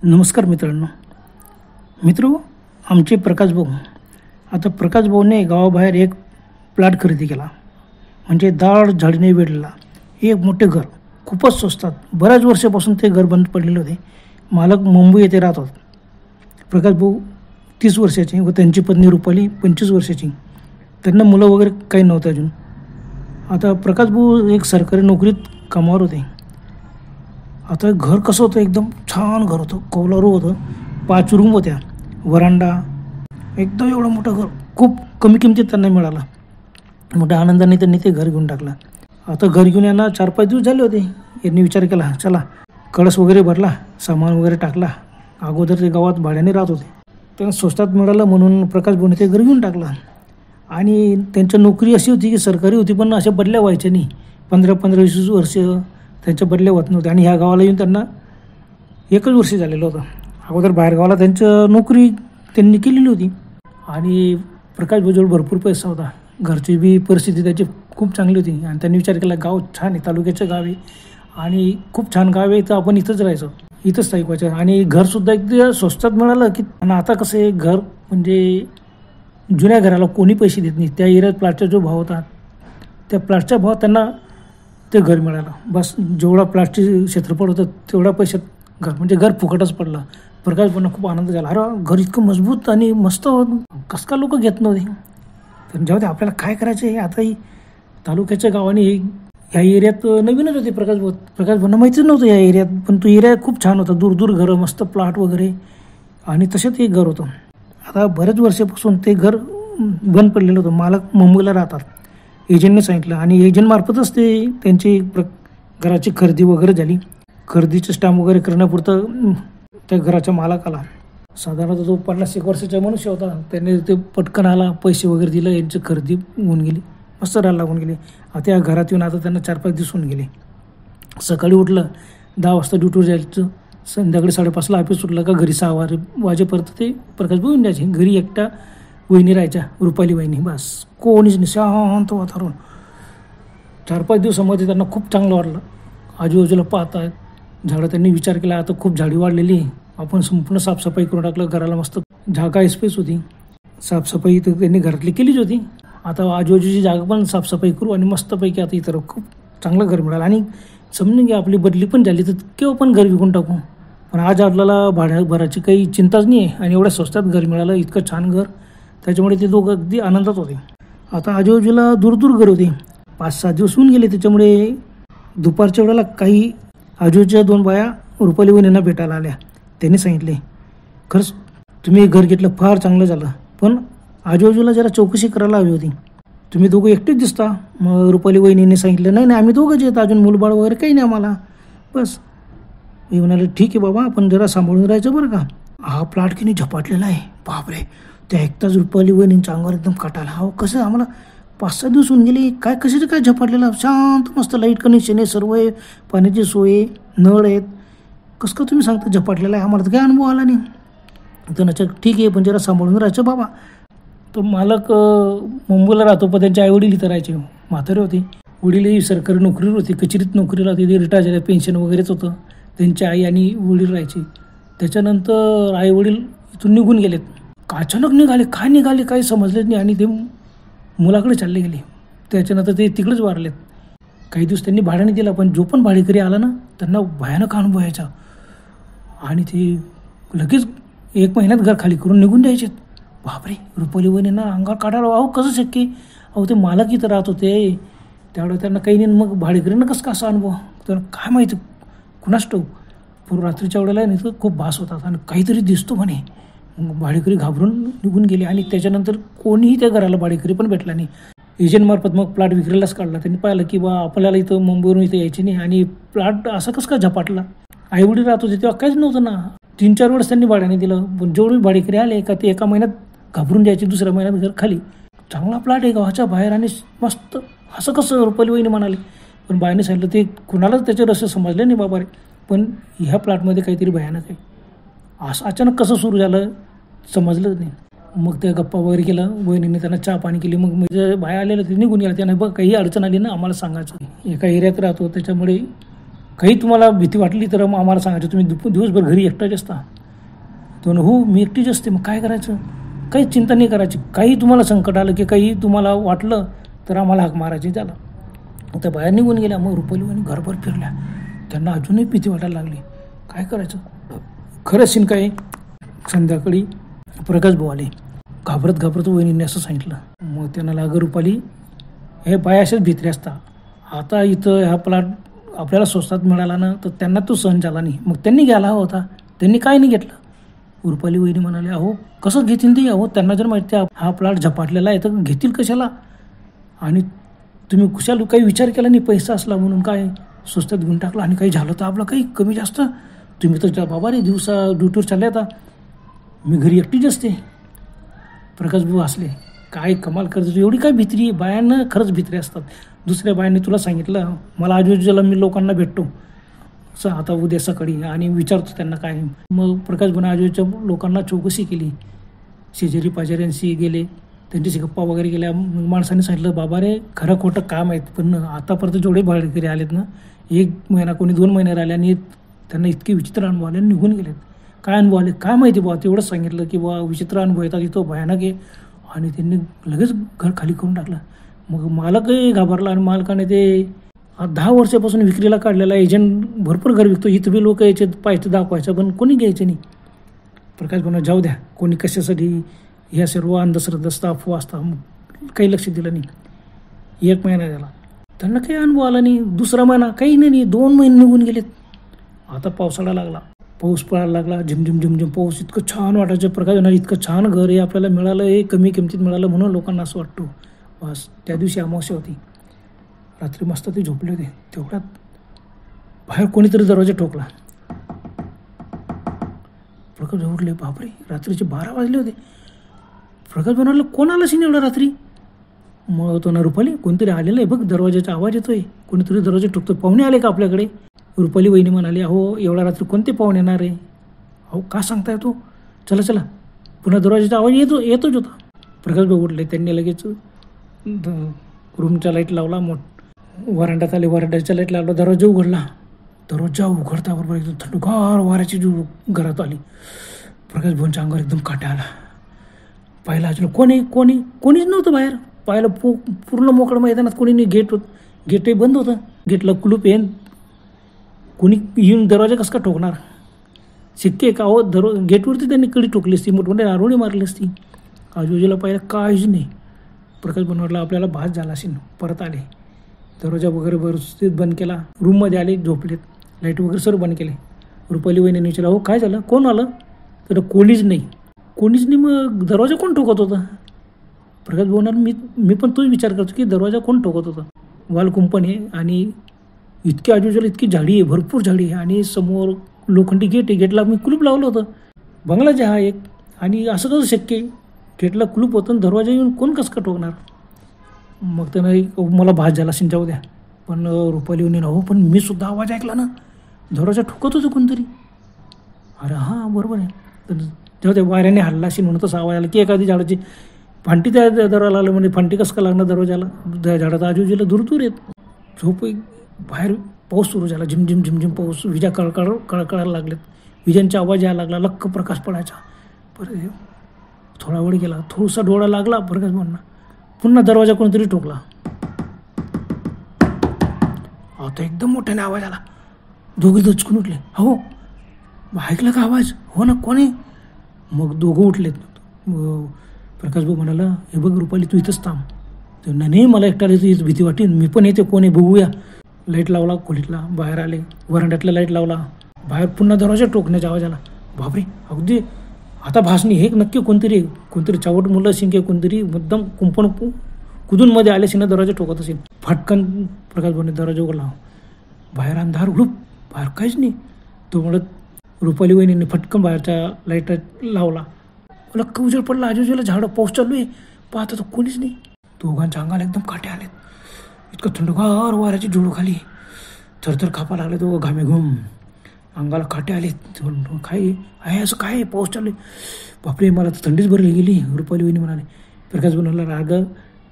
नमस्कार मित्रो, आमचे प्रकाश भाऊ. आता प्रकाश भाऊने गावाबाहेर एक प्लॅट खरेदी केला, म्हणजे दाट झाडीने वेढलेला एक मोठे घर, खूपच स्वस्तात. बऱ्याच वर्षापासून ते घर बंद पडलेले होते. मालक मुंबई येथे राहतात. प्रकाश भाऊ 30 वर्षाचे व त्यांची पत्नी रुपाली 25 वर्षाची. त्यांना मुलं वगैरे काही नव्हतं अजून. आता प्रकाश भाऊ एक सरकारी नोकरीत कामावर होते. आता घर कसं होतं, एकदम छान घर होतं, कौलारू होतं, 5 रूम होत्या, वरांडा, एकदम एवढं मोठं घर खूप कमी किमतीत त्यांना मिळालं. मोठ्या आनंदाने त्यांनी ते घर घेऊन टाकलं. आता घर घेऊन यांना 4-5 दिवस झाले होते. यांनी विचार केला, चला कळस वगैरे भरला, सामान वगैरे टाकला. अगोदर ते गावात भाड्याने राहत होते, त्यांना स्वस्तात मिळालं म्हणून प्रकाश भाऊने ते घर घेऊन टाकलं. आणि त्यांची नोकरी अशी होती की सरकारी होती, पण अशा बदल्या व्हायच्या नाही. 15-20 वर्ष त्यांच्या बदल्या होत नव्हते. आणि ह्या गावाला येऊन त्यांना 1च वर्ष झालेलं होतं. अगोदर बाहेरगावाला त्यांचं नोकरी त्यांनी केलेली होती. आणि प्रकाश भाऊजवळ भरपूर पैसा होता. घरची बी परिस्थिती त्याची खूप चांगली होती. आणि त्यांनी विचार केला, गाव छान आहे, तालुक्याचं गाव आहे आणि खूप छान गाव आहे, तर आपण इथंच राहायचं, इथंच स्थायिक. आणि घरसुद्धा एकदम स्वस्तात मिळालं की. आणि आता कसं आहे, घर म्हणजे जुन्या घराला कोणी पैसे देत नाही. त्या एरियात प्लॅटचा जो भाव होता, त्या प्लॅटच्या भावात त्यांना ते घर मिळालं. बस जेवढा प्लॅटचे क्षेत्रफळ होतं तेवढ्या पैशात घर, म्हणजे घर फुकटच पडलं. प्रकाश भाऊंना खूप आनंद झाला. अरे घर इतकं मजबूत आणि मस्त कसं का लोक घेत नव्हते. तर जेव्हा आपल्याला काय करायचं आहे, आता ही तालुक्याच्या गावाने ह्या एरियात नवीनच होते. प्रकाश भाऊंना माहितीच नव्हतं या एरियात, पण तो एरिया खूप छान होता, दूर घरं, मस्त प्लॉट वगैरे. आणि तसंच एक घर होतं. आता बऱ्याच वर्षापासून ते घर बंद पडलेलं होतं. मालक मुंबईला राहतात. एजंटने सांगितलं आणि एजंटमार्फतच ते त्यांची घराची खरेदी वगैरे झाली. खरेदीचं स्टॅम्प वगैरे करण्यापुरतं त्या घराच्या मालकाला, साधारणतः तो 50-1 वर्षाचा मनुष्य होता, त्याने ते पटकन आला, पैसे वगैरे दिलं, यांची खरेदी होऊन गेली, मस्त राहायला लागून गेली. आता या घरात येऊन आता त्यांना 4-5 दिवस होऊन गेले. सकाळी उठलं 10 वाजता ड्युटीवर जायचं, संध्याकाळी 5:30ला ऑफिस सुटलं का घरी 6 वाजेपर्यंत ते प्रकाश भाऊ येऊन जायचे. घरी एकटा वहिनी राहायच्या, रुपाली वहिनी, बस कोणीच नाही, शांत वातावरण. 4-5 दिवसामध्ये त्यांना खूप चांगलं वाटलं. आजूबाजूला पाहतात झाडं. त्यांनी विचार केला, आता खूप झाडी वाढलेली, आपण संपूर्ण साफसफाई करून टाकलं. घराला मस्त जागा स्पेस होती, साफसफाई तर त्यांनी घरातली केलीच होती. आता आजूबाजूची जागा पण साफसफाई करू आणि मस्तपैकी आता इतर खूप चांगलं घर मिळालं. आणि समजून घ्या, आपली बदली पण झाली तर केव्हा पण घर विकून टाकू. पण आज आपल्याला भाड्याची काही चिंताच नाही आहे. आणि एवढ्या स्वस्तात घर मिळालं, इतकं छान घर, त्याच्यामुळे ते दोघं अगदी आनंदात होते. आता आजूबाजूला दूर घर होते. 5-6 दिवस होऊन गेले. त्याच्यामुळे दुपारच्या वेळेला काही आजूबाजूच्या 2 बाया रुपाली वहिनींना भेटायला आल्या. त्यांनी सांगितले, खरंच तुम्ही घर घेतलं, फार चांगलं झालं, पण आजूबाजूला जरा चौकशी करायला हवी होती. तुम्ही दोघं एकटेच दिसता. मग रुपाली वहिनीने सांगितलं, नाही आम्ही दोघंच येत, अजून मुलबाळ वगैरे काही नाही आम्हाला, बस. मी म्हणाले, ठीक आहे बाबा, आपण जरा सांभाळून राहायचं बरं का. हा प्लॉट किनी झपाटलेला आहे, बापरे. त्या ऐकताच रुपाली वहिनींच्या अंगावर एकदम काटाला. हो कसं, आम्हाला 5-6 दिवस होऊन गेले, काय कशाचं काय झपाटलेलं, शांत मस्त लाईट कनेक्शन आहे, सर्व आहे, पाण्याची सोय, नळ आहेत, कसं का तुम्ही सांगता झपाटलेलं आहे, आम्हाला तर काही अनुभव आला नाही. तर ठीक आहे, पण जरा सांभाळून राहायचं बाबा. तो मालक मुंबईला राहतो, पण त्यांचे आईवडील इथं राहायचे, म्हातारे होते. वडीलही सरकारी नोकरीवर होते, कचेरीत नोकरीला होते, ते रिटायर झाले, पेन्शन वगैरेच होतं. त्यांची आई आणि वडील राहायचे. त्याच्यानंतर आईवडील इथून निघून गेलेत. अचानक निघाले काही समजलेच नाही. आणि ते मुलाकडे चालले गेले. त्याच्यानंतर ते तिकडेच वारलेत. काही दिवस त्यांनी भाड्याने दिला, पण जो पण भाडेकरी आला ना, त्यांना भयानक अनुभव यायचा. आणि ते लगेच 1 महिन्यात घर खाली करून निघून जायचे. बापरे, रुपाली वहिनींना अंगावर काढायला, अहो कसं शक्य. अहो ते मालक इथं राहत होते, त्यावेळेला त्यांना काही नाही, मग भाडेकरीनं कसं असा अनुभव, त्यांना काय माहिती, कुणास ठाऊक. पूर्व रात्रीच्या वेळेला नाही तर खूप भास होतात आणि काहीतरी दिसतो म्हणे. भाडेकरी घाबरून निघून गेले. आणि त्याच्यानंतर कोणीही त्या घराला भाडेकरी पण भेटला नाही. एजंटमार्फत मग प्लॉट विक्रीलाच काढला. त्यांनी पाहिलं की बा आपल्याला इथं मुंबईवरून इथं यायचे नाही, आणि प्लॉट असं कसं काय झपाटला. आईवडील राहत होते तेव्हा काहीच नव्हतं ना. 3-4 वेळेस त्यांनी भाड्याने दिलं, पण जेवढे भाडेकरी आले का ते 1 महिन्यात घाबरून जायचे, दुसऱ्या महिन्यात घर खाली. चांगला प्लॉट आहे गावाच्या बाहेर आणि मस्त, असं कसं रुपाली वहिनी म्हणाले. पण बाईने सांगितलं ते कुणालाच त्याचे रस्ते समजले नाही बाबा रे, पण ह्या प्लॉटमध्ये काहीतरी भयानक आहे. असं अचानक कसं सुरू झालं समजलं नाही. मग त्या गप्पा वगैरे केलं, वहिनीने त्यांना चहा पाणी केली. मग म्हणजे बाया आलेलं ते निघून गेलं. त्यांना बघ काही अडचण आली ना आम्हाला सांगायचं, एका एरियात राहतो त्याच्यामुळे काही तुम्हाला भीती वाटली तर मग आम्हाला सांगायचं. तुम्ही दिवसभर घरी एकटाच असता, तो हो मी एकटीच असते, मग काय करायचं, काही चिंता नाही करायची, काही तुम्हाला संकट आलं की काही तुम्हाला वाटलं तर आम्हाला हाक मारायची झालं. त्या बाहेर निघून गेल्या. मग रुपाली वहिनी घरभर फिरल्या. त्यांना अजूनही भीती वाटायला लागली, काय करायचं. खरंच सीन काय, संध्याकाळी प्रकाश भाऊ आले. घाबरत वहिनींनी असं सांगितलं. मग त्यांना लागं रुपाली, हे बाय असेच भित्री असतात, आता इथं ह्या प्लॉट आपल्याला स्वस्तात मिळाला ना तर त्यांना तो सहन झाला नाही, मग त्यांनी घ्यायला हवा होता, त्यांनी काय नाही घेतलं. रुपाली वहिनी म्हणाले, अहो कसं घेतील ते, अहो त्यांना जर माहिती हा प्लॉट झपाटलेला आहे तर घेतील कशाला, आणि तुम्ही कुशाल काही विचार केला नाही, पैसा असला म्हणून काय स्वस्तात घेऊन टाकला, आणि काही झालं तर आपलं काही कमी जास्त, तुम्ही तर बाबा रे दिवसा ड्युटीवर चालले, आता मी घरी एकटीच असते. प्रकाश भाऊ हसले, काय कमाल करतो, एवढी काय भित्री, बायांना खरंच भित्री असतात. दुसऱ्या बायांनी तुला सांगितलं, मला आजूबाजूला मी लोकांना भेटतो असं आता उद्या सकाळी आणि विचारतो त्यांना काय. मग प्रकाश भाऊने आजूबाजूच्या लोकांना चौकशी केली, शेजारी पाजाऱ्यांशी गेले, त्यांच्याशी गप्पा वगैरे केल्या. मग माणसाने सांगितलं, बाबा रे खरं खोटं काम आहेत, पण आतापर्यंत जेवढे भाडेकरी आलेत ना, 1 महिना कोणी 2 महिने राहिले आणि त्यांना इतके विचित्र अनुभव आले, निघून गेलेत. काय अनुभव आले काय माहिती बुवा, तेवढंच सांगितलं की बुवा विचित्र अनुभव येतात इथं, भयानक आहे, आणि त्यांनी लगेच घर खाली करून टाकलं. मग मालकही घाबरला, आणि मालकाने ते 10 वर्षापासून विक्रीला काढलेला एजंट भरपूर घर विकतो, इथं बी लोक यायचे पाहिजे दाखवायचं, पण कोणी घ्यायचं नाही. प्रकाश भाऊंना जाऊ द्या, कोणी कशासाठी ह्या सर्व अंधश्रद्धा असतात, अफवा असतात, काही लक्ष दिलं नाही. 1 महिना झाला, त्यांना काही अनुभव आला नाही. दुसरा महिना काही नाही, 2 महिने निघून गेलेत. आता पावसाळा लागला, पाऊस पडायला लागला, झिमझिम पाऊस, इतकं छान वाटायचं. प्रकाश भाऊंना इतकं छान घर आहे आपल्याला मिळालं, हे कमी किमतीत मिळालं म्हणून लोकांना असं वाटतं. बस त्या दिवशी अमावस्या होती, रात्री मस्त ते झोपले होते. तेवढ्यात बाहेर कोणीतरी दरवाजा ठोकला. प्रकाश उठले, बापरे रात्रीचे 12 वाजले होते. प्रकाश म्हणाला, कोण आलं शिन एवढं रात्री. मग तो ना, रुपाली कोणतरी आलेलं आहे बघ, दरवाजाचा आवाज येतोय, कोणीतरी दरवाजा ठोकतोय, पाहुणे आले का आपल्याकडे. रुपाली वहिनी म्हणाली, अहो एवढ्या रात्री कोणते पाहुणे येणार आहे, अहो का सांगताय तो, चला पुन्हा दरवाजाचा आवाज येतोच होता. प्रकाश भाऊ उठले, त्यांनी लगेच रूमचा लाईट लावला, वरांड्यात आले, वरांड्याचा लाईट लावला, दरवाजा उघडला. दरवाजा उघडता बरोबर एकदम थंडगार वाऱ्याची घरात आली. प्रकाश भाऊंच्या अंगावर एकदम काटा आला. पाहिलं अजून कोणीच नव्हतं बाहेर. पाहिलं पूर्ण मोकळं मैदानात, कोणी नाही, गेटही बंद होतं, गेटला कुलूप येईन, कोणी येऊन दरवाजा कसं का ठोकणार, शक्य आहे का. अहो गेटवरती त्यांनी कडी ठोकली असती, मोठमोठे आरोळी मारली असती. आजूबाजूला पाहिलं काहीच नाही. प्रकाश बनवला, आपल्याला भास झाला असेल. परत आले, दरवाजा वगैरे व्यवस्थित बंद केला, रूममध्ये आले, झोपलेत, लाईट वगैरे सर्व बंद केले. रुपाली वहिनीने विचारलं, हो काय झालं, कोण आलं. तर कोणीच नाही. मग दरवाजा कोण ठोकत होता. प्रकाश बोलणार, मी पण तोच विचार करतो की दरवाजा कोण ठोकत होता. वाल कुंपण आहे, आणि इतकी आजूबाजूला इतकी झाडी आहे, भरपूर झाडी आहे, आणि समोर लोखंडी गेट आहे, गेटला मी कुलूप लावलं होतं. बंगला जे हा एक, आणि असं कसं शक्य आहे, गेटला कुलूप होतं, दरवाजा येऊन कोण कसं का ठोकणार. मग त्यानं मला भास झाला असेल, जाऊ द्या. पण रुपाली वहिनी, हो पण मी सुद्धा आवाज ऐकला ना, दरवाजा ठोकत होतं कोणतरी. अरे हां बरोबर आहे, तर जेव्हा त्या वाऱ्याने हल्ला असेल म्हणून तसा आवाज आला, की एखादी झाडाची फांटी त्या दरवाजाला आलं, म्हणजे फांटी कसं का लागणार दरवाजाला, त्या झाडाचा आजूबाजूला दूर येत. झोप बाहेर पाऊस सुरू झाला, झिमझिम पाऊस, विजा कळकळायला लागलेत, विजांचा आवाज यायला लागला, लख्ख प्रकाश पडायचा. परत थोडा वेळ गेला, थोडासा डोळा लागला प्रकाश भाऊंना, पुन्हा दरवाजा कोणतरी ठोकला. आता एकदम मोठ्याने आवाज आला, दोघे दचकून उठले. हो ऐकलं का आवाज, हो ना कोणी. मग दोघं उठलेत. प्रकाश भाऊ म्हणाला, हे बघ रुपाली तू इथंच थांब. तर नाही मला एकट्याला इथं भीती वाटेल, मी पण येते, कोणी बघूया. लाईट लावला खोलीतला, बाहेर आले, वरांड्यातला लाईट लावला, बाहेर पुन्हा दरवाजा टोकण्याचा आवाज आला. बापरे अगदी आता भासणी, हे नक्की कोणतरी चावट मुलं असेल की कोणतरी मुद्दाम कुंपण कुदून मध्ये आले असेल ना, दरवाजा ठोकत असेल. फाटकन प्रकाश भाऊने दरवाजा उघडला, बाहेर अंधार उडूप, बाहेर काहीच नाही. तो म्हणत रुपाली वहिनीने फटकन बाहेरच्या लाईट लावला. लक्क उजेड पडला, आजूबाजूला झाडं, पाऊस चालू आहे, पाहता तर कोणीच नाही. दोघांच्या अंगाला एकदम काटे आलेत, इतकं थंडगार वाऱ्याची झुळू खाली, थरथर कापा लागले, तो घामे घुम, अंगाला काटे आले. काय आहे असं, काय पाऊस चालू आहे, बापरे मला तर थंडीच भरली गेली. रुपाली वहिनी म्हणाले. प्रकाश म्हणाला, राग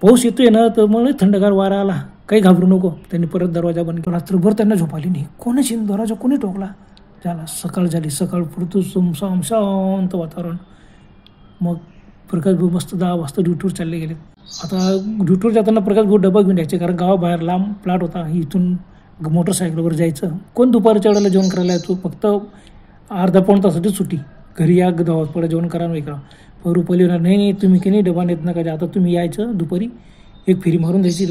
पाऊस येतोय ना, तर मला थंडगार वारा आला, काही घाबरू नको. त्यांनी परत दरवाजा बंद केला. रात्रभर त्यांना झोप आली नाही. कोणाशी दरवाजा कोणी ठोकला झाला सकाळ झाली. सकाळ पुरतं सुमसाम शांत वातावरण. मग प्रकाश भाऊ मस्त 10 वाजता ड्युटीवर चालले गेले. आता ड्युटीवर जाताना प्रकाश भाऊ डबा घेऊन यायचे, कारण गावाबाहेर लांब प्लॉट होता. इथून मोटरसायकलवर जायचं. कोण दुपारच्या वेळेला जेवण करायला येतो, फक्त अर्धा पाऊण तासाची सुट्टी. घरी या गावात पडा जेवण करा नाही करा. पण रुपाली होणार नाही तुम्ही की नाही डबा नेत नका, आता तुम्ही यायचं दुपारी एक फेरी मारून द्यायची.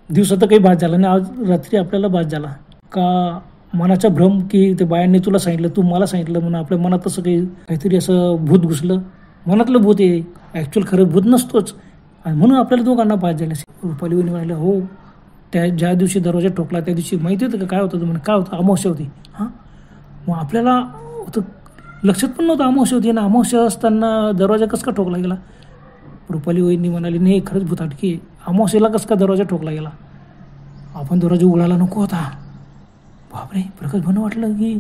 दिवसात तर काही भात झाला नाही, आज रात्री आपल्याला भात झाला का मनाचा भ्रम की ते बायांनी तुला सांगितलं, तू मला सांगितलं म्हणून आपल्या मनात तसं काहीतरी असं भूत घुसलं. मनातलं भूत आहे, ॲक्च्युअल खरं भूत नसतोच. आणि म्हणून आपल्याला दोघांना भात झाले. रुपाली वहिनी म्हणाले हो, ज्या दिवशी दरवाजा ठोकला त्या दिवशी माहिती होतं का काय होतं तुम्हाला? काय होतं? अमावस्या होती. हां, मग आपल्याला होतं लक्षात पण नव्हतं अमावस्या होती ना. अमावस्या असताना दरवाजा कसं का ठोकला गेला? रुपाली वहिनी म्हणाली नाही खरंच भूताटकी, अमावस्येला कसं का दरवाजा ठोकला गेला? आपण दरवाजा उघडायला नको होता. बापरे, प्रकाश भाऊंना वाटलं की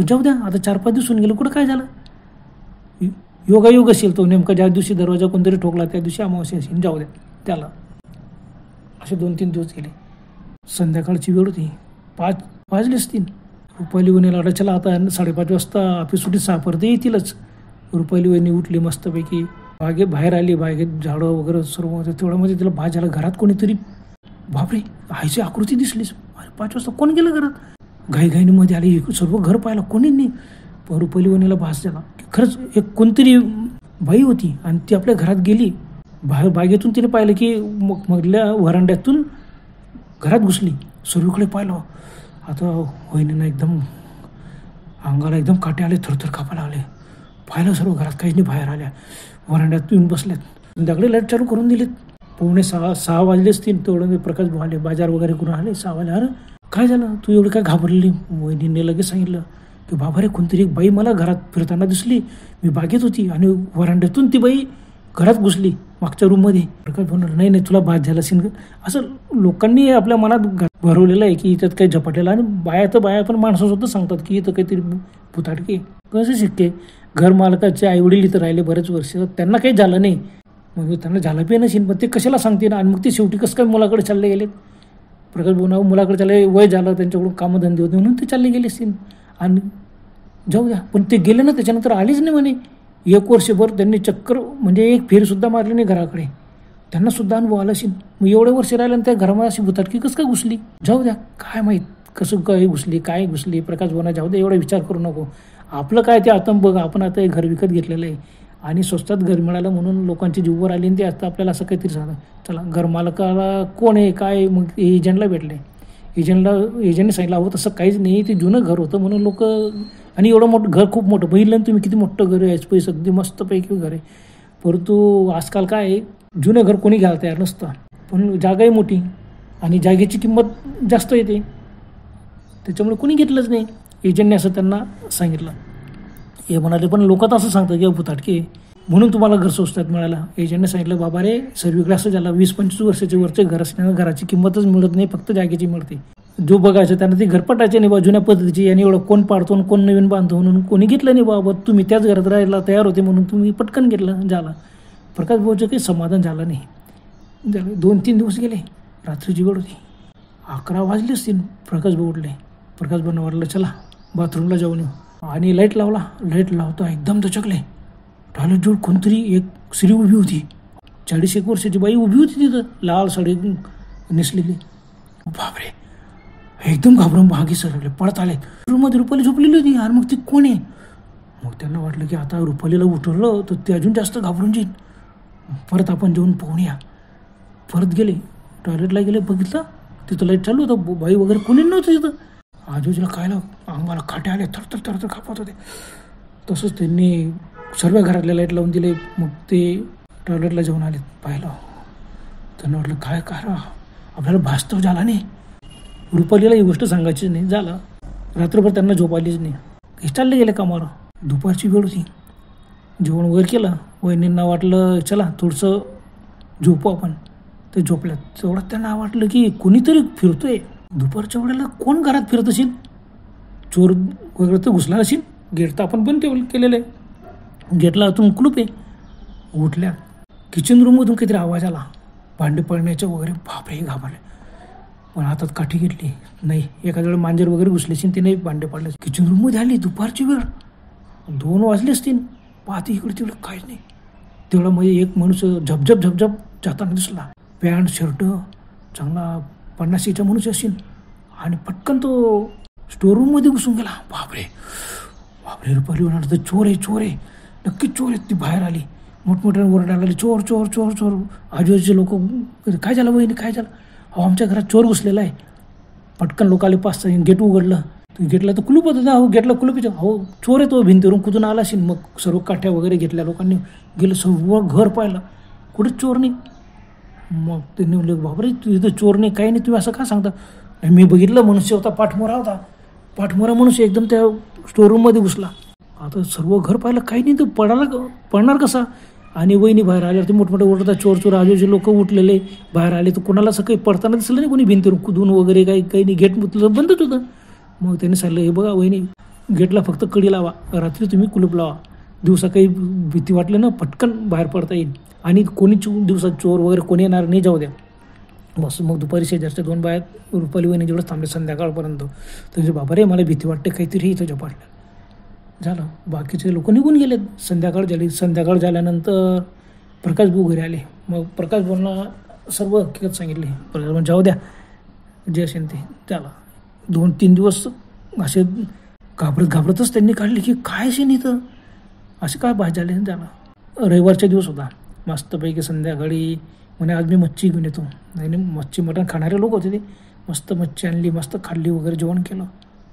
जाऊ द्या, आता 4-5 दिवस होऊन गेलं, कुठं काय झालं? योगायोग असेल तो, नेमका ज्या दिवशी दरवाजा कोणतरी ठोकला त्या दिवशी अमावस्या असेल, जाऊ द्या त्याला. असे 2-3 दिवस गेले. संध्याकाळची वेळ होती, 5 वाजले असतील. रुपाली वहिनी लागला चला आता 5:30 वाजता ऑफिस सुटी 6 येतीलच. रुपाली वहिनी उठली मस्तपैकी, बाहेर आली. बागेत झाडं वगैरे सर्व होतं. तेवढ्यामध्ये तिला भात झाला. घरात कोणीतरी, बापरे आईची आकृती दिसलीच. अरे 5 वाजता कोण गेलं घरात? घाईघाईने मध्ये आली, सर्व घर पाहिलं, कोणी नाही. पण रुपाली वहिनीला भास झाला की खरंच एक कोणतरी बाई होती आणि ती आपल्या घरात गेली. बागेतून तिने पाहिलं की मधल्या व्हरांड्यातून घरात घुसली. सर्वीकडे पाहिलं. आता वहिनींना एकदम अंगाला एकदम काटे आले, थरथर कापायला आले. पाहिलं सर्व घरात काहीच नाही. बाहेर आल्या, वरांड्यात येऊन बसल्यात. संध्याकाळी लाईट चालू करून दिलीत. 5:45-6 वाजले असतील. तेवढं प्रकाश भाऊ आले, बाजार वगैरे करून आले. 6 वाजले. अरे काय झालं, तू एवढी काय घाबरली? वहिनीने लगेच सांगितलं की बाबा रे, कोणतरी एक बाई मला घरात फिरताना दिसली. मी बागेत होती आणि वरांड्यातून ती बाई घरात घुसली मागच्या रूममध्ये. प्रकाश भाऊ नाही तुला भात झाला असेल. असं लोकांनी आपल्या मनात भरवलेलं आहे की इथं काही झपाटलेलं. आणि बाया पण माणसासुद्धा सांगतात की इथं काहीतरी भुताटके. कसं शक्य आहे? घर मालकाचे आईवडील इथं राहिले बरेच वर्ष, त्यांना काही झालं नाही, मग त्यांना झालं पे नसेल, पण ते कशाला सांगतील? आणि मग ते शेवटी कसं काय मुलाकडे चालले गेलेत? प्रकाश भाऊ मुलाकडे चालले, वय झालं, त्यांच्याकडून कामधंदे होते म्हणून ते चालले गेले असतील. आणि जाऊ द्या, पण ते गेले ना त्याच्यानंतर आलेच नाही म्हणे. 1 वर्षभर त्यांनी चक्कर म्हणजे एक फेरीसुद्धा मारली नाही घराकडे. त्यांना सुद्धा अनुभव आला असेल. मग एवढे वर्ष राहिले आणि त्या घरामध्ये अशी भुताटकी कसं काय घुसली? जाऊ द्या, काय माहीत कसं काय घुसली, काय घुसली. प्रकाश भाऊ जाऊ द्या, एवढा विचार करू नको. आपलं काय ते आता बघ, आपण आता घर विकत घेतलेलं आहे आणि स्वस्तात घर मिळालं म्हणून लोकांची जीववर आली आणि ते आता आपल्याला असं काहीतरी सांगतं. चला घरमालकाला कोण आहे काय, मग एजंटला भेटले. एजंटने सांगितलं हवं तसं काहीच नाही, ते जुनं घर होतं म्हणून लोक. आणि एवढं मोठं घर, खूप मोठं, बघितलं ना तुम्ही किती मोठं घर आहे, पैसे अगदी मस्तपैकी घर आहे. परंतु आजकाल काय आहे, जुनं घर कोणी घ्यायला तयार नसतं. पण जागाही मोठी आणि जागेची किंमत जास्त येते, त्याच्यामुळे कोणी घेतलंच नाही. एजंटने असं त्यांना सांगितलं. हे म्हणाले पण लोक तर असं सांगतात की भुताटके म्हणून तुम्हाला घर स्वस्तात मिळालं. एजंटने सांगितलं बाबा रे, सर्वीकडे असं झालं, 20-25 वर्षाचे वरचे घर असल्यानं घराची किंमतच मिळत नाही, फक्त जागेची मिळते. जो बघायचं त्यांना ते घर पटायचे नाही बा, जुन्या पद्धतीची. आणि एवढं कोण पाडतो आणि कोण नवीन बांधतो म्हणून कोणी घेतलं नाही बाबा. तुम्ही त्याच घरात राहायला तयार होते म्हणून तुम्ही पटकन घेतलं, झालं. प्रकाश भाऊचं काही समाधान झालं नाही. झालं 2-3 दिवस गेले. रात्रीची वेळ होती, 11 वाजले असतील. प्रकाश भाऊ उठले. प्रकाश भाऊंना वाटलं चला बाथरूमला जाऊन येऊ. आणि लाईट लावला. लाईट लावता एकदम दचकले. टॉयलेट जवळ कोणतरी एक स्त्री उभी होती. 40-1 वर्षाची बाई उभी होती तिथं, लाल साडी नेसलेली. बापरे, एकदम घाबरून मागे सरकले, पळत आले. रूममध्ये रुपाली झोपलेली होती. यार मग ती कोण आहे? मग त्यांना वाटलं की आता रुपालीला उठवलं तर ते अजून जास्त घाबरून जाईल. परत आपण जेवून पाहून या. परत गेले, टॉयलेटला गेले, बघितलं तिथं लाईट चालू होतं, बाई वगैरे कोणी नव्हतं तिथं. आजूबाजूला खायला अंगाला काटे आले, थरथर कापत होते. तसंच त्यांनी सर्व घरातल्या लाईट लावून दिले. मग ते टॉयलेटला जाऊन आले. पाहिलं त्यांना वाटलं काय करा, आपल्याला भास तर झाला नाही. रुपालीला ही गोष्ट सांगायची नाही. झालं रात्रभर त्यांना झोप आलीच नाही. हे चालले गेले कामावर. दुपारची वेळ होती, जेवण वगैरे केलं. वहिनींना वाटलं चला थोडंसं झोपू आपण. ते झोपल्यात. तेवढं त्यांना वाटलं की कोणीतरी फिरतोय. दुपारच्या वेळेला कोण घरात फिरत असेल? चोर वगैरे तर घुसला नसेल. गेट तर आपण बंद केलेलं आहे, गेटला आतून कुलूप आहे. उठल्या, किचन रूममधून काहीतरी आवाज आला, भांडे पडण्याचं वगैरे. बापरे, घाबरले. पण हातात काठी घेतली नाही. एखाद्या वेळेला मांजर वगैरे घुसल्याशी ते नाही भांडे पाडले. किचन रूममध्ये आली दुपारची वेळ, 2 वाजले असतील. पाहते इकडे तिकडे काहीच नाही. तेवढ्यामध्ये एक माणूस झपझप झपझप जाताना दिसला. पॅन्ट शर्ट चांगला 50चा माणूस असेल आणि पटकन तो स्टोर रूममध्ये घुसून गेला. बापरे बापरे, रुपाली म्हणाल तर चोर आहे चोर आहे, नक्कीच चोर आहेत. ती बाहेर आली, मोठमोठ्या ओरडायला लागली, चोर चोर चोर चोर. आजूबाजूचे लोक, काय झालं वहिनी काय झालं? अहो आमच्या घरात चोर घुसलेला आहे. पटकन लोक आले 5-6. गेट उघडलं, गेटला तर कुलूप होतं ना. अहो गेटला कुलूप येतं. अहो चोर आहे तो, भिंतीवरून कुठून आला असेल. मग सर्व काठ्या वगैरे घेतल्या लोकांनी, गेलं सर्व घर पाहिलं, कुठे चोर नाही. मग त्यांनी म्हणले बापरे इथं चोर नाही काही नाही, तुम्ही असं का सांगता? नाही मी बघितलं, मनुष्य होता, पाठमोरा होता. पाठमोरा मनुष्य एकदम त्या स्टोरूममध्ये घुसला. आता सर्व घर पाहिलं काही नाही, तो पडणार कसा? आणि वहिनी बाहेर आल्यावर ते मोठमोठे ओरडतात चोर चोर. आजूबाजूचे लोक उठलेले बाहेर आले, तर कोणाला असं काही पडताना दिसलं नाही, कोणी भिंतीवर कुदून वगैरे काही नाही. गेट बंदच होतं. मग त्यांनी सांगितलं हे बघा वहिनी, गेटला फक्त कडी लावा, रात्री तुम्ही कुलूप लावा. दिवसा काही भीती वाटली ना पटकन बाहेर पडता येईल. आणि कोणी दिवसात चोर वगैरे कोणी येणार नाही, जाऊ द्या. बस मग दुपारी शेजारच्या 2 बाया रुपाली वहिनी जेवढं थांबले संध्याकाळपर्यंत. त्यांचे बाबा रे मला भीती वाटते, काहीतरी इथं झपाटलं. झालं, बाकीचे लोक निघून गेलेत. संध्याकाळ झाली. संध्याकाळ झाल्यानंतर प्रकाश भाऊ घरी आले. मग प्रकाश भाऊंना सर्व हकीकत सांगितली. प्रकाश भाऊ जाऊ द्या जे असेल ते. त्याला 2-3 दिवस असे घाबरतच त्यांनी काढले की काय असेल इथं, असे काय भाजी झाले. त्याला रविवारचा दिवस होता. मस्तपैकी संध्याकाळी म्हणे आज मी मच्छी घेऊन येतो. नाही मच्छी मटण खाणारे लोक होते ते. मस्त मच्छी आणली, मस्त खाल्ली वगैरे, जेवण केलं,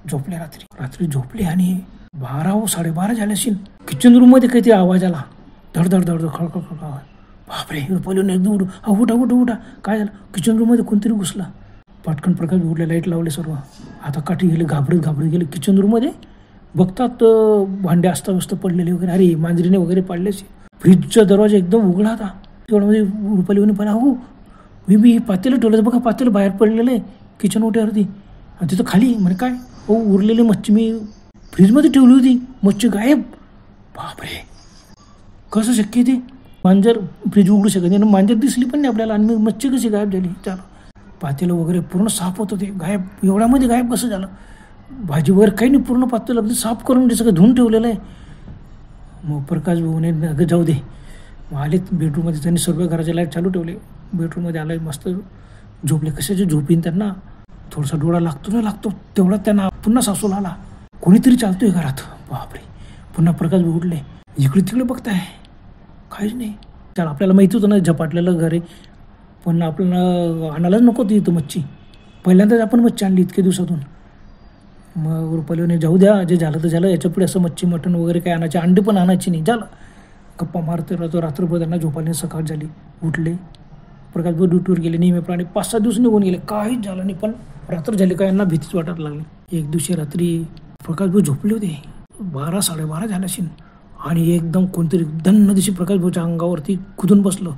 झोपले. रात्री झोपले आणि 12-12:30 झाले असेल. किचन रूममध्ये काहीतरी आवाज आला, धडधड धडधड खळखळ खळखळ आवाज. बापरे, रुपालीने एकदम उठा काय झालं? किचन रूममध्ये कोणतरी घुसला. पटकन प्रकाश उठले, लाईट लावले, सर्व आता काठी गेले, घाबरत गेले किचन रूममध्ये. बघतात भांडे अस्ताव्यस्त पडलेले वगैरे. अरे मांजरीने वगैरे पाडले. फ्रीजचा दरवाजा एकदम उघडा होता. तेवढ्यामध्ये रुपालीने पाहिला, हो मी पातेलं ठेवलं बघा, पातेलं बाहेर पडलेलं आहे किचन ओट्यावरती. आणि तिथं खाली म्हणे काय, हो उरलेली मच्छी मी फ्रीजमध्ये ठेवली होती, मच्छी गायब. बापरे, कसं शक्य ते? मांजर फ्रीज उघडू शकत नाही, मांजर दिसली पण नाही आपल्याला, आणि मच्छी कशी गायब झाली? चला, पातेलं वगैरे पूर्ण साफ होतं, ते गायब. एवढ्यामध्ये गायब कसं झालं? भाजी वगैरे काही नाही, पूर्ण पातेलं अगदी साफ करून सगळं धुवून ठेवलेलं आहे. मग प्रकाश भाऊने अगं जाऊ दे. मग आले बेडरूममध्ये, त्यांनी सर्व घराचे लाईट चालू ठेवले. बेडरूममध्ये आले, मस्त झोपले. कशाचे झोपीन त्यांना, थोडासा डोळा लागतो तेवढा त्यांना पुन्हा सासूला आला, कोणीतरी चालतोय घरात. बापरे, पुन्हा प्रकाश भाऊ उठले, इकडे तिकडे बघताय, काहीच नाही. त्याला आपल्याला माहिती होतं ना झपाटलेलं घर आहे, पण आपल्याला आणायलाच नको ती इथं मच्छी. पहिल्यांदाच आपण मच्छी आणली इतक्या दिवसातून. मग रुपालीने जाऊ द्या, जे झालं तर झालं, याच्या पुढे असं मच्छी मटण वगैरे काय आणायचे, अंडी पण आणायची नाही. झालं, गप्पा मारते राहतो. रात्रभर त्यांना झोपायला सकाळ झाली. उठले, प्रकाश भाऊ ड्युटीवर गेले नेहमीप्रमाणे. 5-6 दिवस निघून गेले, काहीच झालं नाही. पण रात्र झाली काय, यांना भीतीच वाटायला लागली. एक दिवशी रात्री प्रकाश भाऊ झोपले होते, 12-12:30 झाले असेल, आणि एकदम कोणतरी धन्न दिवशी प्रकाश भाऊच्या अंगावरती कुदून बसलं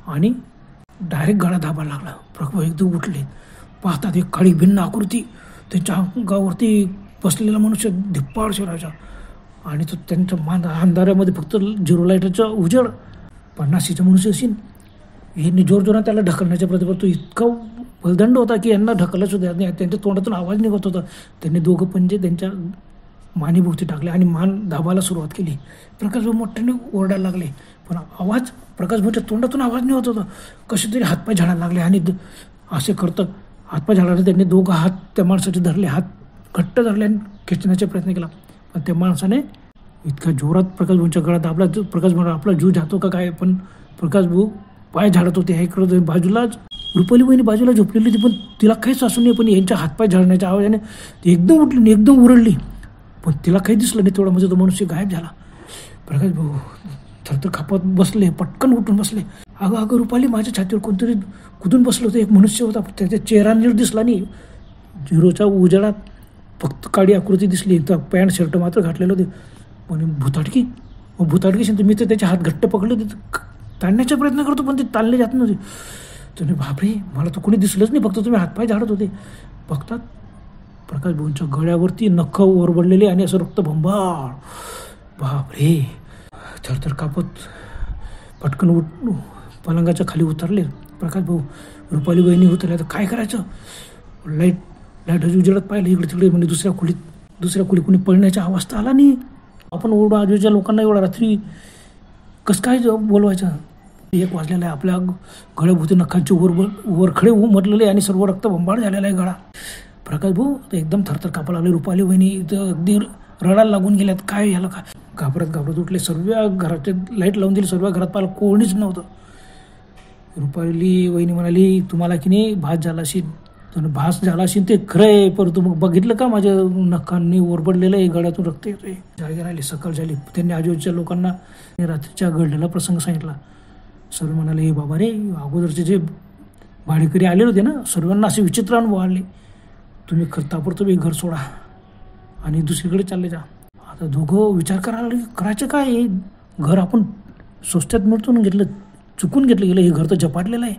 आणि डायरेक्ट गळा दाबायला लागला. प्रकाश भाऊ एकदम उठले, पाहतात एक काळी भिन्न आकृती त्यांच्या अंगावरती बसलेला मनुष्य, धिप्पाड शरीराचा. आणि तो त्यांच्या अंधाऱ्यामध्ये फक्त 0 लाईटाचा उजेड. 50चा मनुष्य असेल. यांनी जोरजोरात त्याला ढकलण्याचा प्रयत्न करतो. इतका बलदंड होता की यांना ढकलला सुद्धा नाही. त्यांच्या तोंडातून आवाज निघत होता. त्यांनी दोघं पंजे त्यांच्या मानेभोवती टाकले आणि मान दाबायला सुरुवात केली. प्रकाश भाऊ मोठ्याने ओरडायला लागले, पण आवाज प्रकाश भाऊच्या तोंडातून आवाज निघत होता. कसे तरी हातपाय झाडायला लागले, आणि असे करतात हातपाय झाडायला. त्यांनी दोघं हात त्या माणसाचे धरले, हात घट्ट धरले आणि खेचण्याचा प्रयत्न केला. पण त्या माणसाने इतक्या जोरात प्रकाश भाऊंच्या गळा दाबला. प्रकाश भाऊ आपला जीव जातो का काय, पण प्रकाश भाऊ पाय झाडत होते. हे करत बाजूलाच रुपाली बहिणी बाजूला झोपलेली होती, पण तिला काहीच सासू नाही. पण यांच्या हातपाय झाडण्याच्या आवाजाने ती एकदम उठली, एकदम उरडली, पण तिला काही दिसलं नाही. तेवढा म्हणजे तो मनुष्य गायब झाला. प्रकाश भाऊ थरथर कापत बसले, पटकन उठून बसले. अगं रुपाली, माझ्या छातीवर कोणतरी कुठून बसलं होतं. एक मनुष्य होता, त्याच्या चेहरा नीट दिसला नाही. 0च्या उजेडात फक्त काळी आकृती दिसली. तर पॅन्ट शर्ट मात्र घातलेलं होते. पण भूताटकी मी तर त्याचे हात घट्ट पकडले होते, ताणण्याचा प्रयत्न करतो, पण ते ताणले जात नव्हते. त्याने बापरे, मला तर कोणी दिसलंच नाही, फक्त तुम्ही हातपाय झाडत होते. बघतात प्रकाश भाऊंच्या गळ्यावरती नख ओरबडलेले आणि असं रक्त भंबाळ. बापरे, थरथर कापत पटकन पलंगाच्या खाली उतरले प्रकाश भाऊ. रुपाली वहिनी उतरल्या तर काय करायचं. लाईट उजेडत पाहिलं इकडे तिकडे, म्हणजे दुसऱ्या खोली कोणी पळण्याच्या अवस्था आला नाही. आपण ओढ आजूबाजूच्या लोकांना एवढा रात्री कसं काय बोलवायचं. 1 वाजलेला आहे, आपल्या गळ्याभोवती नखांचे वरखडे उमटलेले आणि सर्व रक्तबंबाळ झालेला आहे गळा. प्रकाश भाऊ तर एकदम थरथर कापा लागले. रुपाली वहिनी तर अगदी रडायला लागून गेल्यात. काय याला काय घाबरत उठले. सर्व घराचे लाईट लावून दिली. सर्व घरात पाहिलं कोणीच नव्हतं. रुपाली वहिनी म्हणाली, तुम्हाला की नाही भास झाला असेल. भास झाला असेल ते खरं आहे, परंतु मग बघितलं का माझ्या नखांनी ओरबडलेलं आहे, गळ्यातून रक्त येतोय. जागे राहिले. सकाळ झाली. त्यांनी आजूबाजूच्या लोकांना रात्रीच्या घडलेला प्रसंग सांगितला. सर्व म्हणाले, हे बाबा रे, अगोदरचे जे भाडेकरी आलेले होते ना, सर्वांना असे विचित्र अनुभव आले. तुम्ही ताबडतोब हे घर सोडा आणि दुसरीकडे चालले जा. आता दोघं विचार करायचं काय. घर आपण स्वस्तात मिळतो घेतलं, चुकून घेतलं गेलं. हे घर तर झपाटलेलं आहे.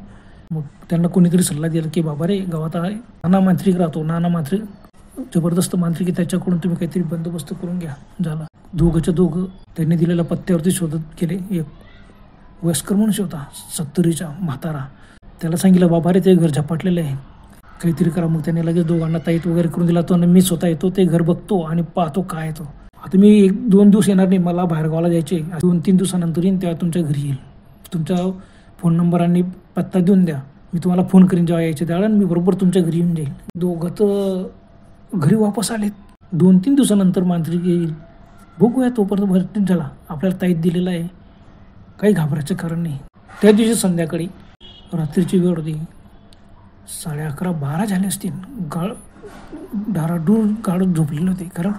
मग त्यांना कोणीतरी सल्ला दिला की बाबा रे, गावात नाना मांत्रिक राहतो. नाना मांत्रिक जबरदस्त मांत्रिक आहे, त्याच्याकडून तुम्ही काहीतरी बंदोबस्त करून घ्या. झाला. दोघं त्यांनी दिलेल्या पत्त्यावरती शोधत गेले. एक वयस्कर मनुष्य होता, 70चा म्हातारा. त्याला सांगितलं, बाबा रे, ते घर झपाटलेलं आहे, काहीतरी करा. मग त्याने लगेच दोघांना ताईत वगैरे करून दिला. तो मी स्वतः येतो, ते घर बघतो आणि पाहतो काय येतो. आता मी 1-2 दिवस येणार नाही, मला बाहेर गावाला जायचे. 2-3 दिवसानंतर येईन, तेव्हा तुमच्या घरी येईल. तुमचा फोन नंबर आणि पत्ता देऊन द्या, मी तुम्हाला फोन करीन जेव्हा यायचे त्यावेळेला. मी बरोबर तुमच्या घरी येऊन जाईल. दोघं तर घरी वापस आलेत. 2-3 दिवसानंतर मांत्रिक येईल. बघूया, तोपर्यंत भरतीच झाला. आपल्याला ताईत दिलेला आहे, काही घाबरायचं कारण नाही. त्या दिवशी संध्याकाळी रात्रीची वेळ होती. 11:30-12 झाले असतील. डाराडूर गाडत झोपलेले होते, कारण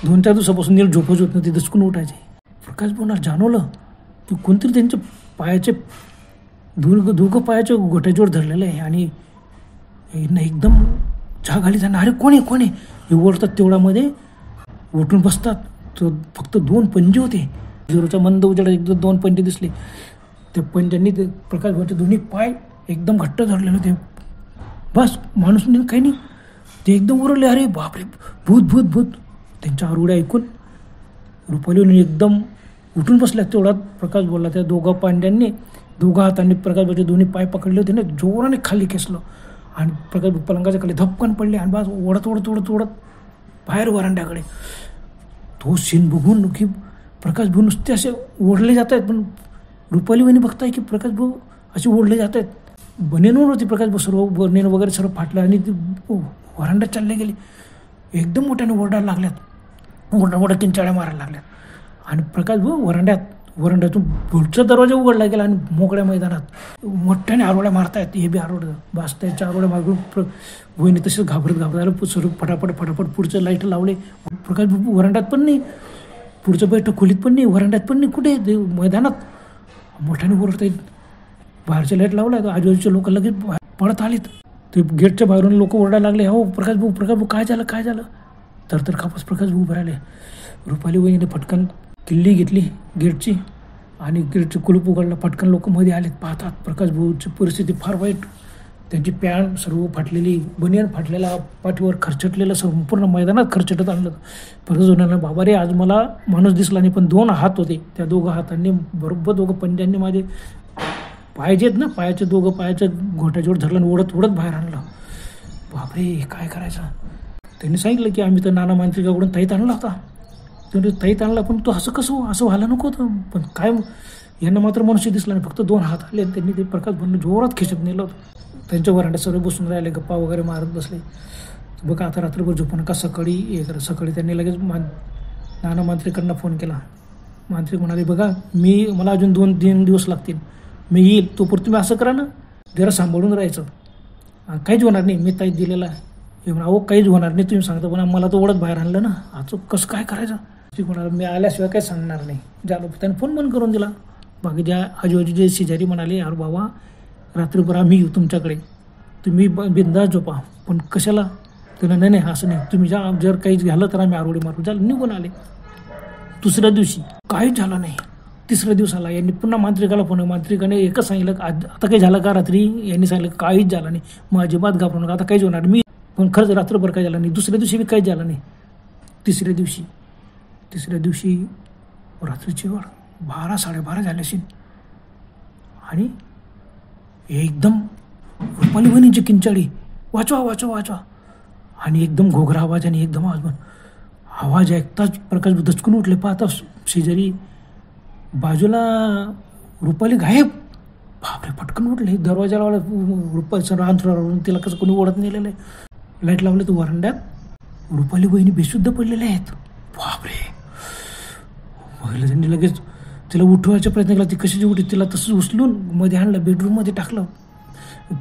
2-4 दिवसापासून नीट झोपच होत नव्हती, दचकून उठायचे. प्रकाश भाऊंना जाणवलं की कोणतरी त्यांच्या पायाचे दोघं पायाच्या गोट्याजवळ धरलेलं आहे आणि एकदम जाग आली त्यांना. अरे कोण आहे. हे ओढतात, तेवढ्यामध्ये उठून बसतात. तर फक्त 2 पंजे होते. झिरोचा मंद उजेडात एकदम 2 पंजे दिसले. त्या पंजांनी ते प्रकाश भाऊचे दोन्ही पाय एकदम घट्ट धरलेले होते. बस, माणूस नाही, काही नाही. ते एकदम ओरडले, अरे बापरे, भूत. त्यांच्या आरोड्या ऐकून रुपालीने एकदम उठून बसल्या. तेवढ्यात प्रकाश बोलला. त्या दोघा हातांनी प्रकाश भाऊचे दोन्ही पाय पकडले होते ना, जोराने खाली खेचलं आणि प्रकाश पलंगाच्या खाली धपकन पडले आणि बस ओढत बाहेर वरांड्याकडे. तो सीन बघून की प्रकाश भाऊ नुसते असे ओढले जात आहेत. पण रुपाली वहिनी बघताय की प्रकाश भाऊ असे ओढले जात आहेत. बनेनवर होती प्रकाश भाऊ, सर्व बनेन वगैरे सर्व फाटलं आणि ते वरांड्यात चालले गेले. एकदम मोठ्याने ओरडायला लागल्यात, मोठ्या किंचाळ्या मारायला लागल्यात. आणि प्रकाश भाऊ वरांड्यातून पुढचा दरवाजा उघडला गेला आणि मोकळ्या मैदानात मोठ्याने आरोड्या मारतायत. हे बी आरोड्या बस, त्यांच्या आरोड्या मागून वहिनी तसेच घाबरत आलं. सर्व फटाफट पुढचं लाईट लावले. प्रकाश भाऊ वरांड्यात पण नाही, पुढचं बैठक खोलीत पण नाही, वरांड्यात पण नाही, कुठे मैदानात मोठ्याने ओरडत आहेत. बाहेरच्या लाईट लावला. आजूबाजूचे लोक लगेच पळत आलेत. ते गेटच्या बाहेरून लोक ओरडायला लागले, हो प्रकाश भाऊ काय झालं. तर कापस प्रकाश भाऊ उभे राहिले. रुपाली वहिनीने फटकन किल्ली घेतली गेटची आणि गेटचं कुलूप उघडलं. पटकन लोक मध्ये आलेत. पाहतात प्रकाश भाऊची परिस्थिती फार वाईट. त्यांची पॅन्ट सर्व फाटलेली, बनियान फाटलेला, पाठीवर खरचटलेलं, संपूर्ण मैदानात खरचटत आणलं. प्रकाश भाऊंना, बाबा रे, आज मला माणूस दिसला नाही, पण 2 हात होते. त्या 2 हातांनी बरोबर 2 पंजांनी माझे पायाचे ना, पायाच्या घोट्याजवळ धरलं आणि ओढत बाहेर आणलं. बापरे, काय करायचं. त्यांनी सांगितलं की आम्ही तर नाना मांत्रिकाकडून ताईत आणला होता. ताईत आणला, पण तो असं व्हायला नको होतं. पण काय, यांना मात्र मनुष्य दिसला नाही, फक्त 2 हात आले. त्यांनी ते प्रकाश भाऊंना जोरात खेचत नेलं होतं. त्यांच्या वरांड्यात सर्व बसून राहिले, गप्पा वगैरे मारत बसले. बघा, आता रात्रभर झोपू नका, सकाळी त्यांनी लगेच नाना मांत्रिकांना फोन केला. मांत्रिक म्हणाले, बघा, मला अजून 2-3 दिवस लागतील, मी येईल. तोपर्यंत तुम्ही असं करा ना, जरा सांभाळून राहायचं, काहीच होणार नाही, मी ताईत दिलेला आहे. हे म्हणा, अहो काहीच होणार नाही तुम्ही सांगता, पण मला तो ओढत बाहेर आणलं ना, आता कसं काय करायचं. ती म्हणाला, मी आल्याशिवाय काही सांगणार नाही. झालं. त्याने फोन बंद करून दिला. बाकी ज्या आजूबाजूचे शेजारी म्हणाले, अरे बाबा, रात्रभर आम्ही येऊ तुमच्याकडे, तुम्ही बिंदास झोपा. पण कशाला. त्याला, नाही असं नाही, तुम्ही जर काही झालं तर आम्ही आरोडी मारू. झालं, निघून आले. दुसऱ्या दिवशी काहीच झालं नाही. तिसऱ्या दिवसाला यांनी पुन्हा मांत्रिकाला फोन. मांत्रिकाने एकच सांगितलं, आता काही झालं का रात्री. यांनी सांगितलं काहीच झालं नाही, मग अजिबात घाबरू नका, आता काहीच होणार. मी पण खरंच रात्रभर काही झालं नाही. दुसऱ्या दिवशी बी काहीच झालं नाही. तिसऱ्या दिवशी रात्रीची वेळ 12-12:30 झाले असेल आणि एकदम रुपाली बहिणींची किंचाळी, वाचवा वाचवा वाचवा. आणि एकदम घोघरा आवाज आणि एकदम आवाज ऐकताच प्रकाश दचकून उठले. पाहता शेजारी बाजूला रुपाली गायब. बापरे, पटकन उठले. दरवाजा लावला. रुपालीचं अंथरुणावरून तिला कसं कोणी ओढत नेलेलं आहे. लाईट लावले तर वरांड्यात रुपाली बहिणी बेशुद्ध पडलेल्या आहेत. बापरे. पहिलं त्यांनी लगेच तिला उठवायचा प्रयत्न केला. ती कशाची उठी, तिला तसंच उचलून मध्ये आणलं, बेडरूममध्ये टाकलं.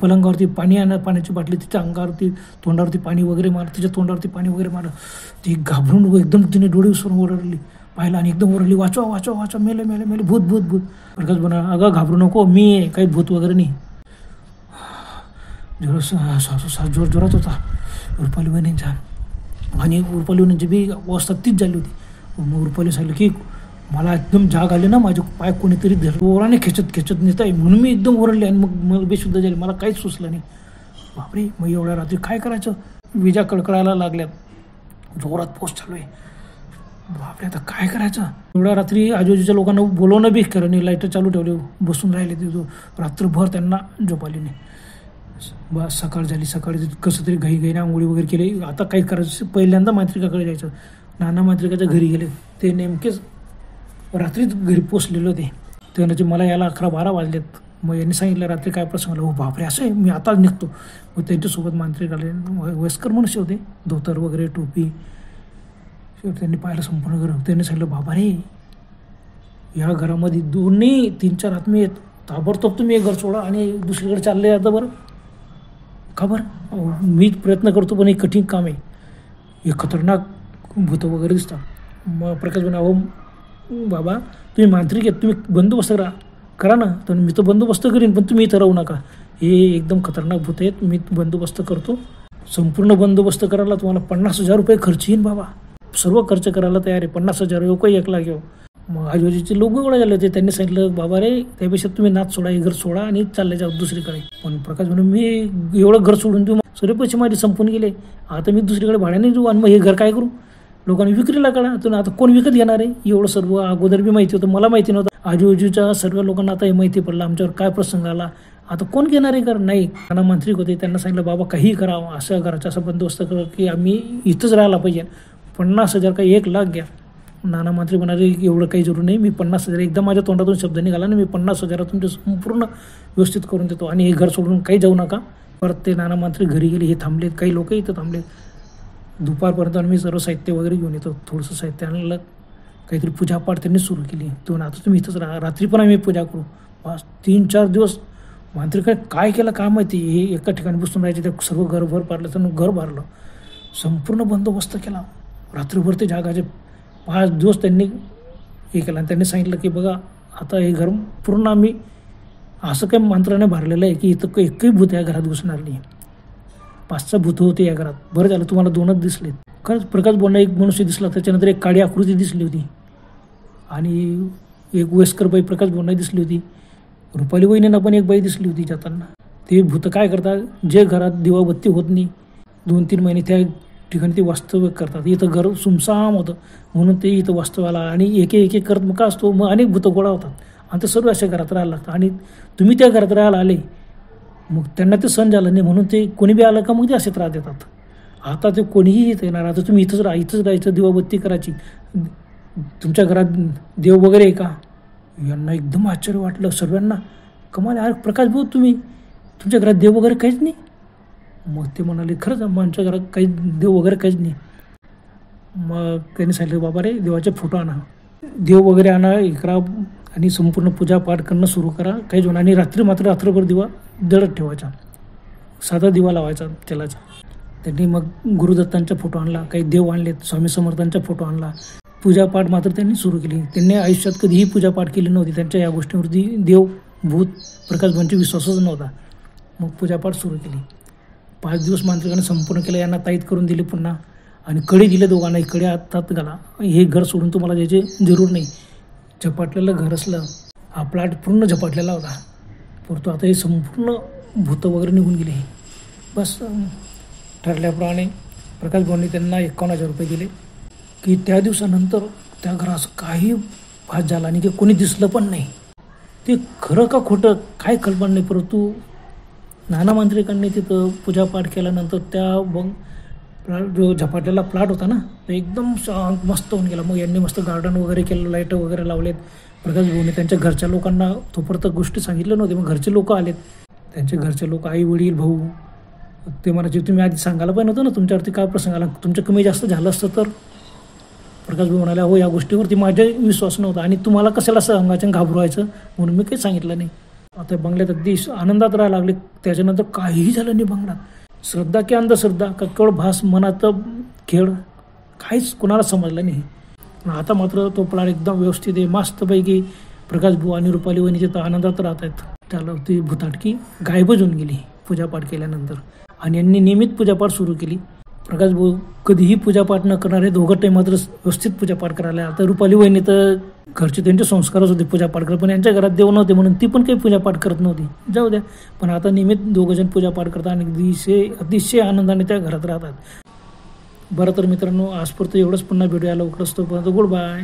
पलंगावरती पाणी आणलं, पाण्याची बाटली तिच्या अंगावरती, तोंडावरती पाणी वगैरे मारलं, तिच्या तोंडावरती पाणी वगैरे मारलं. ती घाबरून एकदम तिने डोळे विसरून ओरडली, पाहिलं आणि एकदम ओरडली, वाचवा वाचवा वाचवा, मेले मेले मेले, भूत भूत भूत. प्रकाश म्हणा, अगं घाबरू नको, मी काही भूत वगैरे नाही. जोर जोरात होता रुपाली बहिणींचा. आणि रुपाली बहिणींची बी अवस्था तीच झाली होती. मग रुपाली सांगितलं की मला एकदम जाग आली ना, माझे पाय कोणीतरी ओराने खेचत नेत आहे, म्हणून मी एकदम ओरडले आणि मग मला बेशुद्ध झाली, मला काहीच सुचलं नाही. बापरे, मग एवढ्या रात्री काय करायचं. विजा कडकडायला लागल्यात, जोरात पाऊस चालू आहे. बापरे, आता काय करायचं. एवढ्या रात्री आजूबाजूच्या लोकांना बोलवणं बी खरं नाही. लाईटर चालू ठेवले, बसून राहिले ते. रात्रभर त्यांना झोप आली नाही. बस सकाळ झाली. सकाळी कसं तरी घाईने आंघोळी वगैरे केली. आता काय करायचं, पहिल्यांदा मांत्रिकाकडे जायचं. नाना मांत्रिकाच्या घरी गेले. ते नेमकेच रात्रीच घरी पोचलेले होते. त्यानंतर मला याला 11-12 वाजलेत. मग यांनी सांगितलं रात्री काय प्रसंग आला. हो बापरे, असं आहे, मी आताच निघतो. मग त्यांच्यासोबत मांत्रिक आले. वयस्कर मनुष्य होते, धोतर वगैरे, टोपी. त्यांनी पाहिलं संपूर्ण घर. त्यांनी सांगितलं, बाबा रे, या घरामध्ये 2-3-4 आत्मे आहेत. ताबडतोब तुम्ही एक घर सोडा आणि दुसरीकडे चालले आता. बरं का बरं, मी प्रयत्न करतो पण हे कठीण काम आहे, हे खतरनाक भूतं वगैरे दिसतात. मग प्रकाश म्हणा, अहो बाबा तुम्ही मांत्रिक आहेत, तुम्ही बंदोबस्त करा ना. तर मी तो बंदोबस्त करीन, पण तुम्ही इथं राहू नका, हे एकदम खतरनाक भूत आहेत, मी बंदोबस्त करतो. संपूर्ण बंदोबस्त करायला तुम्हाला 50,000 रुपये खर्च येईन बाबा. सर्व खर्च करायला तयार आहे. 50,000 रुपये 1 लाख घेऊ. मग आजूबाजूचे लोक गोळा झाले होते. त्यांनी सांगितलं, बाबा रे, त्यापेक्षा तुम्ही नाच सोडा, हे घर सोडा आणि चालले जाऊ दुसरीकडे. पण प्रकाश म्हणून, मी एवढं घर सोडून देऊ, सर्व पैसे माझे संपून गेले, आता मी दुसरीकडे भाड्याने देऊ आणि मग हे घर काय करू. लोकांनी विक्रीला काढा. तर आता कोण विकत घेणार आहे. एवढं सर्व अगोदर बी माहिती होतं, मला माहिती नव्हतं. आजूबाजूच्या सर्व लोकांना आता हे माहिती पडलं आमच्यावर काय प्रसंग आला. आता कोण घेणार आहे घर. नाही, त्यांना मांत्रिक होते, त्यांना सांगितलं, बाबा काही करावं, असं घराचा असा बंदोबस्त करा की आम्ही इथंच राहायला पाहिजे. 50,000 का 1 लाख घ्या. नाना मांत्रिक म्हणाले, एवढं काही जरूर नाही, मी 50,000, एकदा माझ्या तोंडातून शब्द निघाला ना, मी 50,000 तुमचे संपूर्ण व्यवस्थित करून देतो आणि हे घर सोडून काही जाऊ नका. परत ते नाना मांत्रिक घरी गेले. हे थांबलेत, काही लोक इथं थांबलेत. दुपारपर्यंत मी सर्व साहित्य वगैरे घेऊन येतो. थोडंसं साहित्य आणलं, काहीतरी पूजापाठ त्यांनी सुरू केली. तो आता तुम्ही इथंच राहा, रात्री पण आम्ही पूजा करू. 3-4 दिवस मांत्रिकाने काय केलं काय माहिती. हे एका ठिकाणी बसून राहायचे, ते सर्व घरभर पाडलं, त्यांना घर भरलं, संपूर्ण बंदोबस्त केला. रात्रभर ते जागाचे. 5 दिवस त्यांनी हे केलं आणि त्यांनी सांगितलं की बघा, आता हे घर पूर्ण आम्ही असं काही मंत्राने भरलेलं आहे की इथं एकही भूत या घरात घुसणार नाही. 5-6 भूतं होते या घरात. बरं झालं तुम्हाला 2च दिसलेत. खरंच प्रकाश बोलणं एक मनुष्य दिसला, त्याच्यानंतर एक काळी आकृती दिसली होती आणि एक वयस्कर बाई प्रकाश बोलणं दिसली होती. रुपाली बहिणींना पण एक बाई दिसली होती जाताना. ते भूतं काय करतात, जे घरात दिवाबत्ती होत नाही 2-3 महिने त्या ठिकाणी ते वास्तव्य करतात. इथं घर सुमसाम होतं म्हणून ते इथं वास्तव्याला आणि एक करत मग का असतो. मग अनेक भूतं गोळा होतात आणि ते सर्व अशा घरात राहायला लागतं. आणि तुम्ही त्या घरात राहायला आले, मग त्यांना ते सण झालं नाही म्हणून ते कोणी बी आलं का मग ते असे त्रास देतात. आता ते कोणीही इथं येणार, आता तुम्ही इथंच राहायचं, दिवाबत्ती करायची. तुमच्या घरात देव वगैरे आहे का. यांना एकदम आश्चर्य वाटलं सर्वांना. कमाल, अरे प्रकाश भाऊ, तुमच्या घरात देव वगैरे काहीच नाही. मग ते म्हणाले, खरंच आमच्या घरात काही देव वगैरे काहीच नाही. मग त्यांनी सांगितलं, बाबा रे, देवाचे फोटो आणा, देव वगैरे आणा, करा आणि संपूर्ण पूजापाठ करणं सुरू करा. काही जण आणि रात्रभर दिवा जळत ठेवायचा, साधा दिवा लावायचा तेलाचा. त्यांनी मग गुरुदत्तांचा फोटो आणला, काही देव आणलेत, स्वामी समर्थांचा फोटो आणला. पूजापाठ मात्र त्यांनी सुरू केली. त्यांनी आयुष्यात कधीही पूजापाठ केली नव्हती. त्यांच्या या गोष्टीवरती देव, भूत, प्रकाश भाऊंचा विश्वासच नव्हता. मग पूजापाठ सुरू केली. 5 दिवस मांत्रिकाने संपूर्ण केलं. यांना ताईत करून दिले पुन्हा आणि कडी दिले दोघांना. इकडे हातात घाला, हे घर सोडून तुम्हाला जायचे जरूर नाही. झपाटलेलं घर असलं, हा प्लॅट पूर्ण झपाटलेला होता. परंतु आता हे संपूर्ण भूतं वगैरे निघून गेले. बस ठरल्याप्रमाणे प्रकाश भाऊंनी त्यांना 51,000 रुपये दिले की त्या दिवसानंतर त्या घरात असं काही भास झाला आणि की कोणी दिसलं पण नाही. ते खरं का खोटं काय कल्पना नाही, परंतु नाना मांत्रिकांनी तिथं पूजापाठ केल्यानंतर त्या मग जो झपाटलेला प्लॉट होता ना तो एकदम शांत मस्त होऊन गेला. मग यांनी मस्त गार्डन वगैरे केलं, लाईट वगैरे लावलेत. प्रकाश भाऊने त्यांच्या घरच्या लोकांना तोपर्यंत गोष्टी सांगितल्या नव्हते. मग घरचे लोक आलेत, त्यांचे घरचे लोक, आई वडील भाऊ, ते म्हणायचे तुम्ही आधी सांगायला पाहिजे नव्हतं ना, तुमच्यावरती काय प्रसंग आला, तुमचं कमी जास्त झालं असतं तर. प्रकाश भाऊ म्हणाले हो या गोष्टीवरती माझा विश्वास नव्हता आणि तुम्हाला कशाला सांगायचं घाबरवायचं म्हणून मी काही सांगितलं नाही. आता बंगल्यात अगदी आनंदात राहायला लागले. त्याच्यानंतर काहीही झालं नाही बंगल्यात. श्रद्धा की अंधश्रद्धा का केवळ भास मनात खेळ काहीच कोणाला समजलं नाही. आता मात्र तो प्लॅन एकदम व्यवस्थित आहे, मस्तपैकी प्रकाश भाऊ आणि रुपाली वहिनी तिथं आनंदात राहत आहेत. त्याला ती भुताटकी गायबच होऊन गेली पूजापाठ केल्यानंतर आणि यांनी नियमित पूजापाठ सुरू केली. प्रकाश भाऊ कधीही पूजापाठ न करणारे दोघं मात्र व्यवस्थित पूजापाठ करायला. आता रुपाली वहिनी तर घरचे त्यांचे संस्कारच होते पूजापाठ करत, पण यांच्या घरात देव नव्हते म्हणून ती पण काही पूजापाठ करत नव्हती. जाऊ द्या, पण आता नियमित दोघंजण पूजापाठ करतात आणि अतिशय आनंदाने त्या घरात राहतात. बरं तर मित्रांनो, आजपर्यंत एवढंच. पुन्हा भेटूया लवकरच. तोपर्यंत गुड बाय.